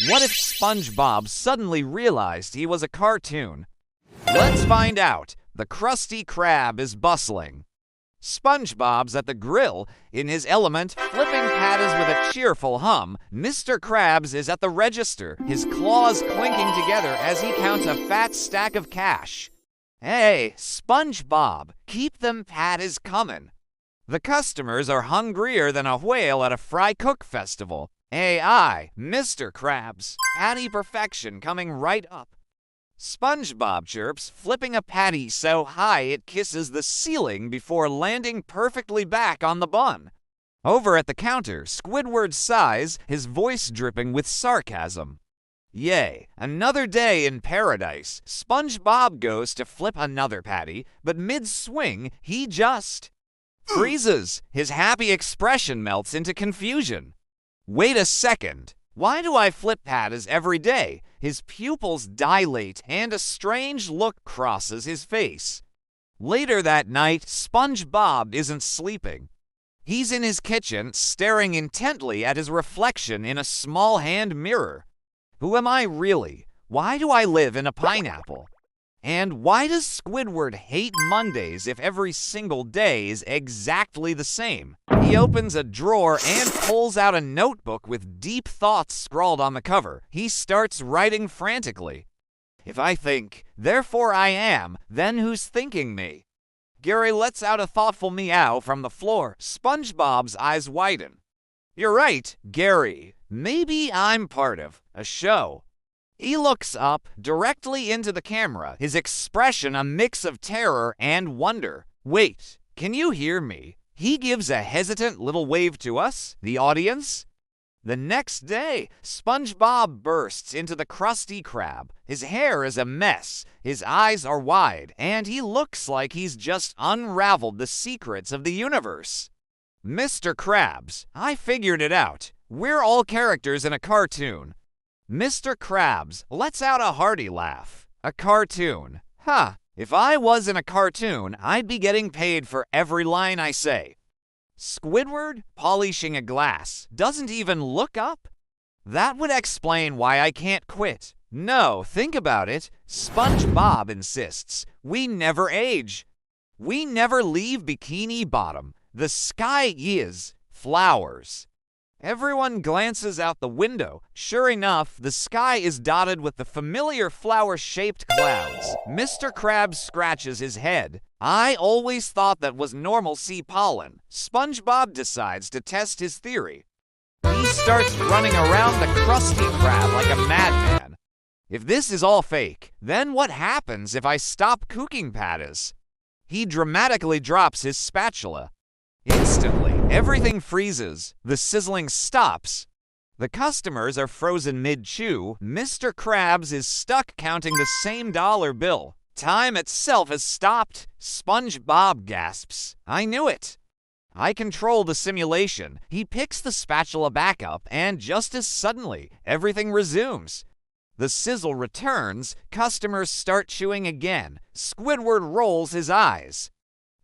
What if SpongeBob suddenly realized he was a cartoon? Let's find out. The Krusty Krab is bustling. SpongeBob's at the grill, in his element, flipping patties with a cheerful hum. Mr. Krabs is at the register, his claws clinking together as he counts a fat stack of cash. Hey, SpongeBob, keep them patties comin'. The customers are hungrier than a whale at a fry cook festival. Aye, Mr. Krabs, patty perfection coming right up. SpongeBob chirps, flipping a patty so high it kisses the ceiling before landing perfectly back on the bun. Over at the counter, Squidward sighs, his voice dripping with sarcasm. Yay, another day in paradise. SpongeBob goes to flip another patty, but mid-swing, he just freezes. His happy expression melts into confusion. Wait a second. Why do I flip patties every day? His pupils dilate and a strange look crosses his face. Later that night, SpongeBob isn't sleeping. He's in his kitchen, staring intently at his reflection in a small hand mirror. Who am I really? Why do I live in a pineapple? And why does Squidward hate Mondays if every single day is exactly the same? He opens a drawer and pulls out a notebook with deep thoughts scrawled on the cover. He starts writing frantically. If I think, therefore I am, then who's thinking me? Gary lets out a thoughtful meow from the floor. SpongeBob's eyes widen. You're right, Gary. Maybe I'm part of a show. He looks up directly into the camera, his expression a mix of terror and wonder. Wait, can you hear me? He gives a hesitant little wave to us, the audience. The next day, SpongeBob bursts into the Krusty Krab. His hair is a mess, his eyes are wide, and he looks like he's just unraveled the secrets of the universe. Mr. Krabs, I figured it out. We're all characters in a cartoon. Mr. Krabs lets out a hearty laugh. A cartoon. If I was in a cartoon, I'd be getting paid for every line I say. Squidward, polishing a glass, doesn't even look up? That would explain why I can't quit. No, think about it. SpongeBob insists. We never age. We never leave Bikini Bottom. The sky is flowers. Everyone glances out the window. Sure enough, the sky is dotted with the familiar flower-shaped clouds. Mr. Krabs scratches his head. I always thought that was normal sea pollen. SpongeBob decides to test his theory. He starts running around the Krusty Krab like a madman. If this is all fake, then what happens if I stop cooking patties? He dramatically drops his spatula. Instantly, everything freezes. The sizzling stops. The customers are frozen mid-chew. Mr. Krabs is stuck counting the same dollar bill. Time itself has stopped. SpongeBob gasps. I knew it. I control the simulation. He picks the spatula back up, and just as suddenly, everything resumes. The sizzle returns. Customers start chewing again. Squidward rolls his eyes.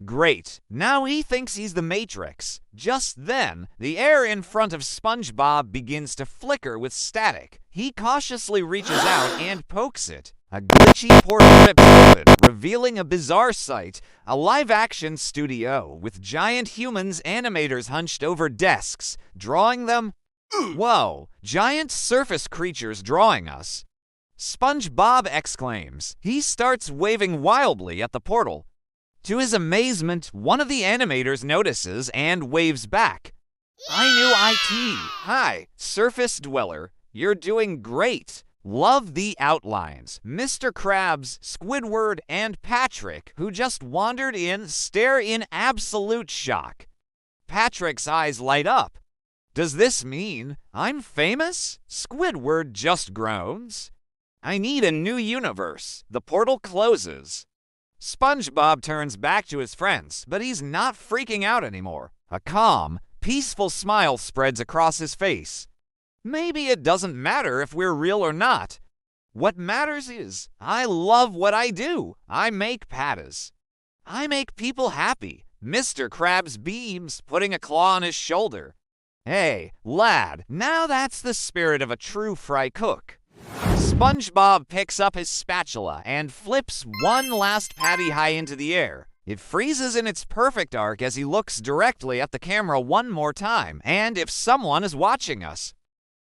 Great. Now he thinks he's the Matrix. Just then, the air in front of SpongeBob begins to flicker with static. He cautiously reaches out and pokes it. A glitchy portal rips open, revealing a bizarre sight, a live-action studio with giant humans animators hunched over desks, drawing them. Whoa, giant surface creatures drawing us. SpongeBob exclaims. He starts waving wildly at the portal. To his amazement, one of the animators notices and waves back. I knew IT. Hi, Surface Dweller. You're doing great. Love the outlines. Mr. Krabs, Squidward, and Patrick, who just wandered in, stare in absolute shock. Patrick's eyes light up. Does this mean I'm famous? Squidward just groans. I need a new universe. The portal closes. SpongeBob turns back to his friends, but he's not freaking out anymore. A calm, peaceful smile spreads across his face. Maybe it doesn't matter if we're real or not. What matters is, I love what I do. I make patties. I make people happy. Mr. Krabs beams, putting a claw on his shoulder. Hey, lad, now that's the spirit of a true fry cook. SpongeBob picks up his spatula and flips one last patty high into the air. It freezes in its perfect arc as he looks directly at the camera one more time, and if someone is watching us.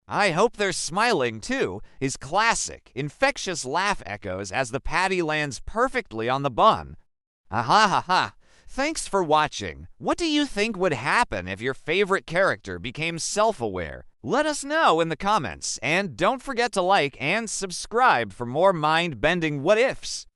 I hope they're smiling too. His classic, infectious laugh echoes as the patty lands perfectly on the bun. Aha ha ha. Thanks for watching. What do you think would happen if your favorite character became self-aware? Let us know in the comments, and don't forget to like and subscribe for more mind-bending what-ifs.